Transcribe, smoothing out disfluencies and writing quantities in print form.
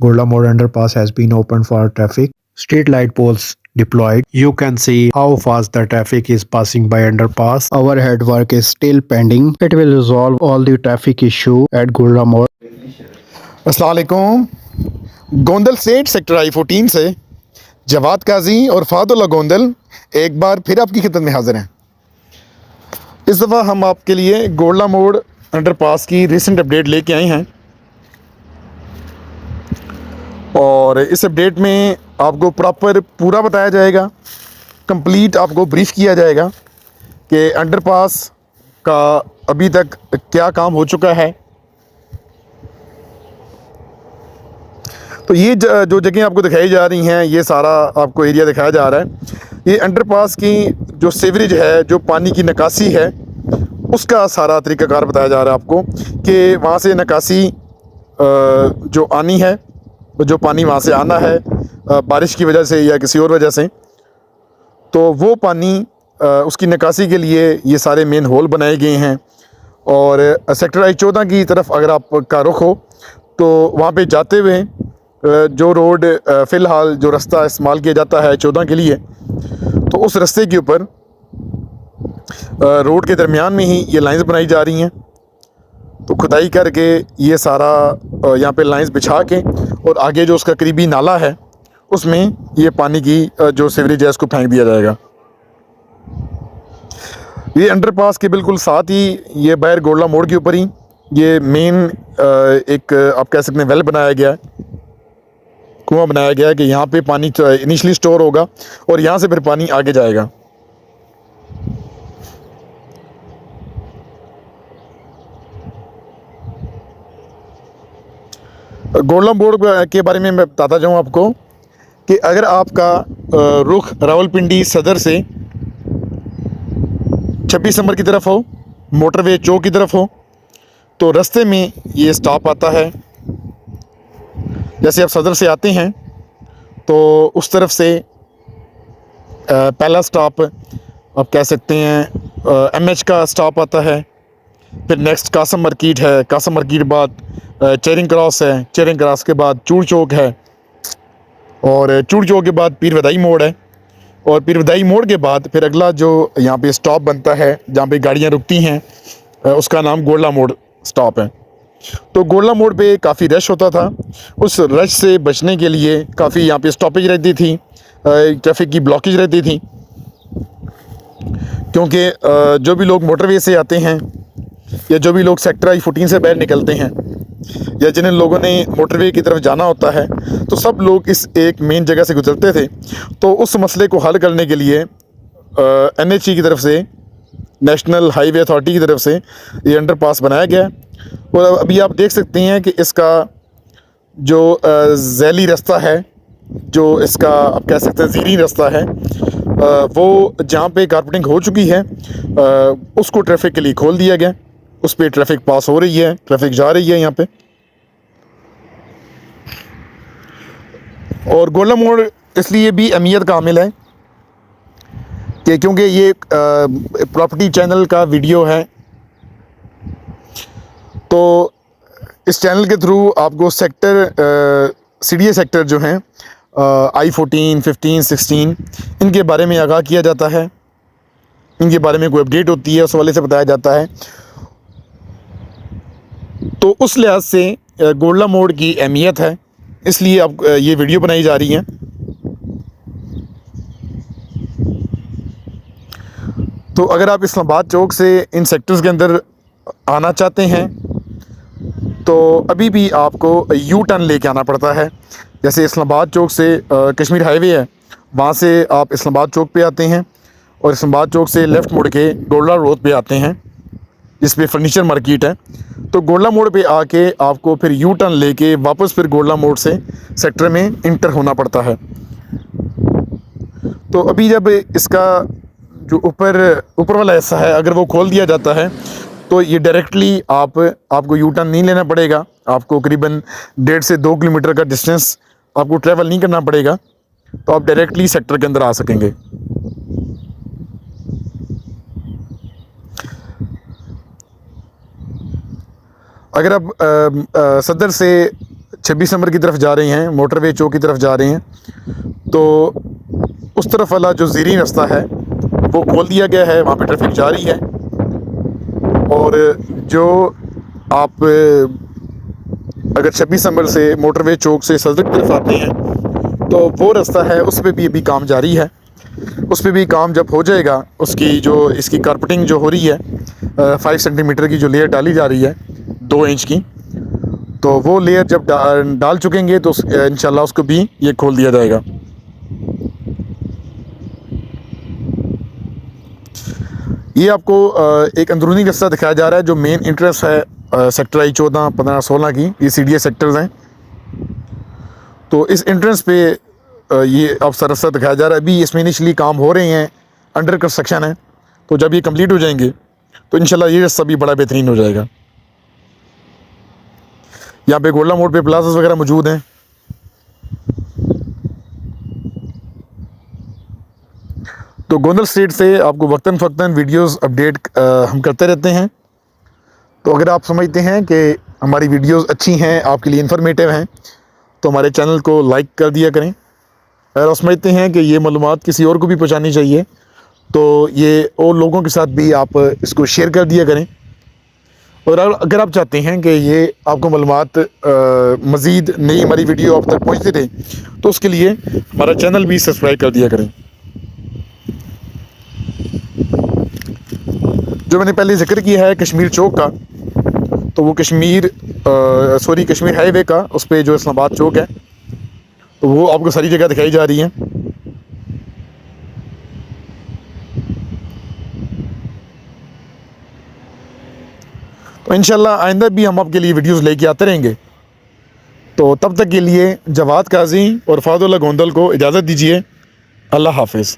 Gorla Mode underpass has been opened for traffic. Street light poles deployed. You can see how fast the traffic is passing by underpass. Overhead work is still pending. It will resolve all the traffic issue at Gorla Mode. अस्सलाम वालेकुम। Gondal state sector I-14 से जवाद काजी और फादुल्ला गोंदल एक बार फिर आपकी खिदमत में हाजिर हैं। इस दफ़ा हम आपके लिए गोरला मोड़ अंडरपास की रिसेंट अपडेट लेके आए हैं और इस अपडेट में आपको प्रॉपर पूरा बताया जाएगा, कंप्लीट आपको ब्रीफ किया जाएगा कि अंडरपास का अभी तक क्या काम हो चुका है। तो ये जो जगह आपको दिखाई जा रही हैं, ये सारा आपको एरिया दिखाया जा रहा है। ये अंडरपास की जो सीवरेज है, जो पानी की निकासी है, उसका सारा तरीक़ाकार बताया जा रहा है आपको कि वहाँ से निकासी जो आनी है, जो पानी वहाँ से आना है बारिश की वजह से या किसी और वजह से, तो वो पानी उसकी निकासी के लिए ये सारे मेन होल बनाए गए हैं। और सेक्टर I-14 की तरफ अगर आपका रुख हो तो वहाँ पे जाते हुए जो रोड फ़िलहाल जो रास्ता इस्तेमाल किया जाता है I-14 के लिए, तो उस रास्ते के ऊपर रोड के दरमियान में ही ये लाइंस बनाई जा रही हैं। तो खुदाई करके ये सारा यहाँ पे लाइंस बिछा के और आगे जो उसका करीबी नाला है उसमें ये पानी की जो सीवरेज है उसको फेंक दिया जाएगा। ये अंडरपास के बिल्कुल साथ ही ये बाहर गोरला मोड़ के ऊपर ही ये मेन एक आप कह सकते हैं वेल बनाया गया है, कुआं बनाया गया है कि यहाँ पे पानी इनिशियली स्टोर होगा और यहाँ से फिर पानी आगे जाएगा। गोरला मोड़ के बारे में मैं बताता जाऊँ आपको कि अगर आपका रुख रावलपिंडी सदर से 26 नंबर की तरफ हो, मोटरवे चौक की तरफ हो, तो रास्ते में ये स्टॉप आता है। जैसे आप सदर से आते हैं तो उस तरफ से पहला स्टॉप आप कह सकते हैं MH का स्टॉप आता है। फिर नेक्स्ट कासम मार्केट है, कासम मार्केट बाद चेरिंग क्रॉस है, चेरिंग क्रॉस के बाद चूड़ चौक है और चूड़ चौक के बाद पीर वदाई मोड़ है और पीर वदाई मोड़ के बाद फिर अगला जो यहाँ पे स्टॉप बनता है जहाँ पे गाड़ियाँ रुकती हैं उसका नाम गोरला मोड़ स्टॉप है। तो गोरला मोड़ पे काफ़ी रश होता था। उस रश से बचने के लिए काफ़ी यहाँ पे स्टॉपेज रहती थी, ट्रैफिक की ब्लॉकेज रहती थी, क्योंकि जो भी लोग मोटरवे से आते हैं या जो भी लोग सेक्टर I-14 से बाहर निकलते हैं या जिन लोगों ने मोटरवे की तरफ जाना होता है, तो सब लोग इस एक मेन जगह से गुजरते थे। तो उस मसले को हल करने के लिए NHE की तरफ से, नेशनल हाईवे अथॉरिटी की तरफ से ये अंडरपास बनाया गया है। और अभी आप देख सकते हैं कि इसका जो ज़ैली रास्ता है, जो इसका आप कह सकते हैं ज़ीरी रास्ता है, वो जहाँ पे कारपेटिंग हो चुकी है उसको ट्रैफिक के लिए खोल दिया गया। उस पर ट्रैफिक पास हो रही है, ट्रैफिक जा रही है यहाँ पे। और गोरला मोड़ इसलिए भी अहमियत का हामिल है कि क्योंकि ये प्रॉपर्टी चैनल का वीडियो है, तो इस चैनल के थ्रू आपको सेक्टर CDA सेक्टर जो हैं I-14, 15, 16 इनके बारे में आगाह किया जाता है, इनके बारे में कोई अपडेट होती है उस हवाले से बताया जाता है। तो उस लिहाज से गोरला मोड़ की अहमियत है, इसलिए अब ये वीडियो बनाई जा रही है। तो अगर आप इस्लामाबाद चौक से इन सेक्टर्स के अंदर आना चाहते हैं तो अभी भी आपको U टर्न लेके आना पड़ता है। जैसे इस्लामाबाद चौक से कश्मीर हाईवे है, वहाँ से आप इस्लामाबाद चौक पे आते हैं और इस्लामाबाद चौक से लेफ़्ट मुड़ के गोरला रोड पे आते हैं जिस पे फर्नीचर मार्केट है। तो गोरला मोड़ पे आके आपको फिर U टर्न लेके वापस फिर गोरला मोड़ से सेक्टर में इंटर होना पड़ता है। तो अभी जब इसका जो ऊपर वाला हिस्सा है अगर वो खोल दिया जाता है तो ये डायरेक्टली आपको U टर्न नहीं लेना पड़ेगा। आपको करीबन 1.5 से 2 किलोमीटर का डिस्टेंस आपको ट्रैवल नहीं करना पड़ेगा, तो आप डायरेक्टली सेक्टर के अंदर आ सकेंगे। अगर आप सदर से 26 नंबर की तरफ जा रहे हैं, मोटरवे चौक की तरफ जा रहे हैं, तो उस तरफ वाला जो ज़ीरी रास्ता है वो खोल दिया गया है, वहाँ पे ट्रैफिक जारी है। और जो आप अगर 26 नंबर से मोटरवे चौक से सदर की तरफ आते हैं तो वो रास्ता है, उस पर भी अभी काम जारी है। उस पर भी काम जब हो जाएगा, उसकी जो इसकी कारपेटिंग जो हो रही है 5 सेंटीमीटर की जो लेयर डाली जा रही है 2 इंच की, तो वो लेयर जब डाल चुकेंगे तो इंशाल्लाह उसको भी ये खोल दिया जाएगा। ये आपको एक अंदरूनी रास्ता दिखाया जा रहा है जो मेन इंट्रेंस है सेक्टर आई 14, 15, 16 की, ये CDA सेक्टर्स हैं। तो इस इंट्रेंस पे ये आप रास्ता दिखाया जा रहा है। अभी इसमें इनिशली काम हो रहे हैं, अंडर कंस्ट्रक्शन है, तो जब ये कंप्लीट हो जाएंगे तो इंशाल्लाह ये रास्ता भी बड़ा बेहतरीन हो जाएगा। यहाँ पे गोल्डा मोड़ पे प्लाजास वगैरह मौजूद हैं। तो गोंदल स्ट्रीट से आपको वक्तन फ़क्तन वीडियोस अपडेट हम करते रहते हैं। तो अगर आप समझते हैं कि हमारी वीडियोस अच्छी हैं, आपके लिए इन्फॉर्मेटिव हैं, तो हमारे चैनल को लाइक कर दिया करें। अगर आप समझते हैं कि ये मालूमात किसी और को भी पहुंचानी चाहिए तो ये और लोगों के साथ भी आप इसको शेयर कर दिया करें। और अगर आप चाहते हैं कि ये आपको मालूमात मज़ीद नई हमारी वीडियो आप तक पहुँचती रहे तो उसके लिए हमारा चैनल भी सब्सक्राइब कर दिया करें। जो मैंने पहले जिक्र किया है कश्मीर चौक का, तो वो कश्मीर हाईवे का उस पे जो इस्लामाबाद चौक है, तो वो आपको सारी जगह दिखाई जा रही है। तो इंशाल्लाह आइंदा भी हम आपके लिए वीडियोस लेके आते रहेंगे। तो तब तक के लिए जवाद काजी और फादुल्लाह गोंदल को इजाज़त दीजिए। अल्लाह हाफिज़।